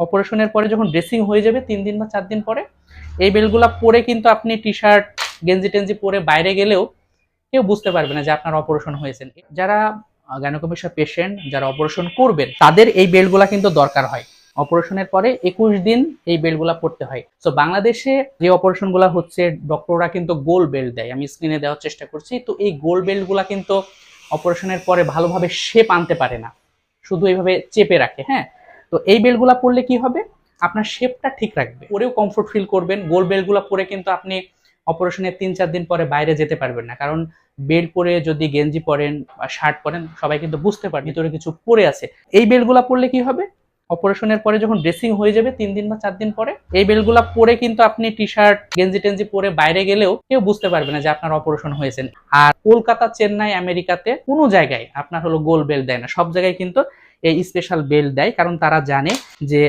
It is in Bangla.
অপারেশনের পরে যখন ড্রেসিং হয়ে যাবে 3 দিন বা 4 দিন পরে, এই বেল্টগুলা পরে কিন্তু আপনি টি-শার্ট গেঞ্জি টেঞ্জি পরে বাইরে গেলেও কেউ বুঝতে পারবে না যে আপনার অপারেশন হয়েছে। যারা গাইনোকোমাস্টিয়া পেশেন্ট, যারা অপারেশন করবেন, তাদের এই বেল্টগুলা কিন্তু দরকার হয়। অপারেশনের পরে 21 দিন এই বেল্টগুলা পড়তে হয়। তো বাংলাদেশে যে অপারেশনগুলো হচ্ছে ডক্টররা কিন্তু গোল বেল্ট দেয়, আমি স্ক্রিনে দেওয়ার চেষ্টা করছি। তো এই গোল বেল্টগুলা কিন্তু অপারেশনের পরে ভালোভাবে শেপ আনতে পারে না, শুধু এইভাবে চেপে রাখে। হ্যাঁ, তো এই বেল্টগুলা পরলে কি হবে, আপনার শেপটা ঠিক রাখবে, পরেও কমফোর্ট ফিল করবেন। গোল বেল্টগুলা পরে কিন্তু আপনি অপারেশনের 3-4 দিন পরে বাইরে যেতে পারবেন না, কারণ বেল্ট পরে যদি গেঞ্জি পরেন বা শার্ট পরেন সবাই কিন্তু বুঝতে পারবে ভিতরে কিছু পরে আছে। এই বেল্টগুলা পরলে কি হবে, অপারেশনের পরে যখন ড্রেসিং হয়ে যাবে 3 দিন বা 4 দিন পরে, এই বেল্টগুলা পরে কিন্তু আপনি টি-শার্ট গেঞ্জি টেঞ্জি পরে বাইরে গেলেও কেউ বুঝতে পারবে না যে আপনার অপারেশন হয়েছে। আর কলকাতা, চেন্নাই, আমেরিকাতে কোনো জায়গায় আপনার হলো গোল বেল্ট দেয় না, সব জায়গায় কিন্তু এই স্পেশাল বেল্ট দেয়, কারণ তারা জানে যে